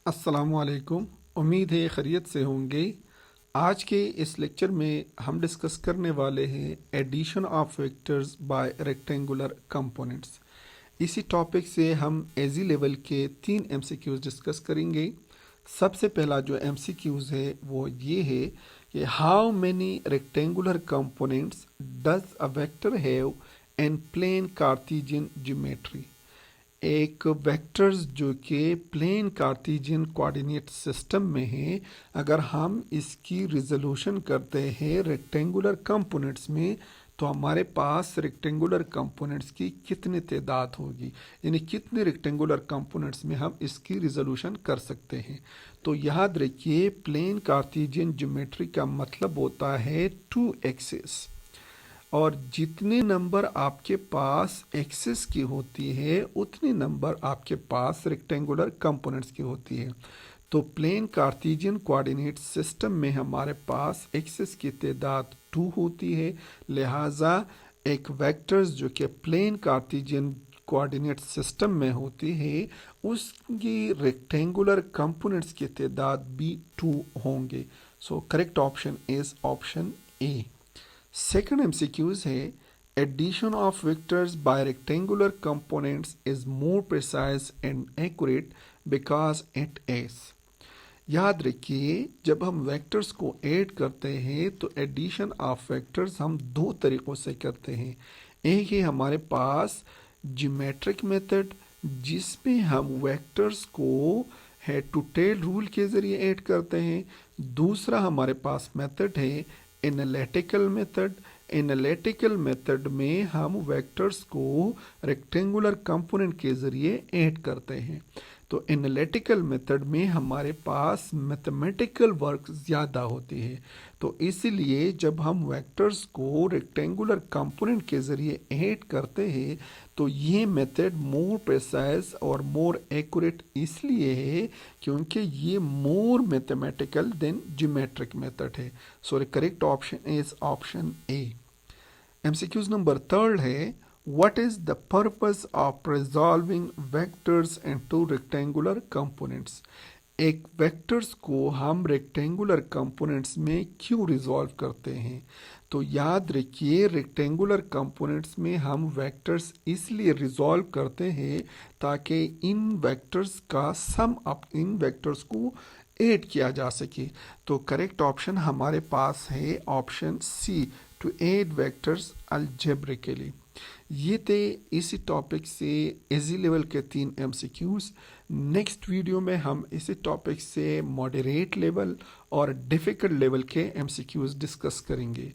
अस्सलामुअलैकुम। उम्मीद है खैरियत से होंगे। आज के इस लेक्चर में हम डिस्कस करने वाले हैं addition of vectors by rectangular components. इसी टॉपिक से हम एजी लेवल के 3 एमसीक्यूज डिस्कस करेंगे। सबसे पहला जो एमसीक्यूज है वो ये है कि how many rectangular components does a vector have in plane Cartesian geometry. एक वेक्टर्स जो कि प्लेन कार्टेशियन कोऑर्डिनेट सिस्टम में है, अगर हम इसकी रिजोल्यूशन करते हैं रेक्टेंगुलर कंपोनेंट्स में, तो हमारे पास रेक्टेंगुलर कंपोनेंट्स की कितनी तादाद होगी, यानी कितने रेक्टेंगुलर कंपोनेंट्स में हम इसकी रिजोल्यूशन कर सकते हैं। तो याद रखिए, प्लेन कार्टेशियन ज्योमेट्री का मतलब होता है 2 एक्सिस, और जितने नंबर आपके पास एक्सिस की होती है उतने नंबर आपके पास रेक्टेंगुलर कंपोनेंट्स की होती है। तो प्लेन कार्टेशियन कोऑर्डिनेट सिस्टम में हमारे पास एक्सिस की तादाद 2 होती है, लिहाजा एक वेक्टर्स जो कि प्लेन कार्टेशियन कोऑर्डिनेट सिस्टम में होती है उसकी रेक्टेंगुलर कंपोनेंट्स की तादाद भी 2 होंगे। So correct option is option A. Second MCQs है addition of vectors by rectangular components is more precise and accurate because it is. याद रखिए, जब हम वेक्टर्स को ऐड करते हैं तो एडिशन ऑफ वेक्टर्स हम 2 तरीक़ों से करते हैं। एक है हमारे पास ज्योमेट्रिक मेथड, जिसमें हम वेक्टर्स को हेड टू टेल रूल के ज़रिए ऐड करते हैं। दूसरा हमारे पास मेथड है एनालिटिकल मेथड। एनालिटिकल मेथड में हम वेक्टर्स को रेक्टेंगुलर कंपोनेंट के ज़रिए ऐड करते हैं। तो एनालिटिकल मेथड में हमारे पास मैथमेटिकल वर्क ज़्यादा होती है, तो इसलिए जब हम वेक्टर्स को रेक्टेंगुलर कंपोनेंट के ज़रिए ऐड करते हैं तो ये मेथड मोर प्रिसाइज और मोर एक्यूरेट इसलिए है क्योंकि ये मोर मैथमेटिकल देन ज्योमेट्रिक मेथड है। So the correct option is option A. MCQs number 3 है What is the purpose of resolving vectors into rectangular components? एक वेक्टर्स को हम रेक्टेंगुलर कंपोनेंट्स में क्यों रिजॉल्व करते हैं? तो याद रखिए, रेक्टेंगुलर कंपोनेंट्स में हम वेक्टर्स इसलिए रिजॉल्व करते हैं ताकि इन वेक्टर्स का सम अप इन वेक्टर्स को ऐड किया जा सके। तो करेक्ट ऑप्शन हमारे पास है option C, to add vectors algebraically. ये थे इसी टॉपिक से इजी लेवल के 3 एमसीक्यूज। नेक्स्ट वीडियो में हम इसी टॉपिक से मॉडरेट लेवल और डिफ़िकल्ट लेवल के एमसीक्यूज डिस्कस करेंगे।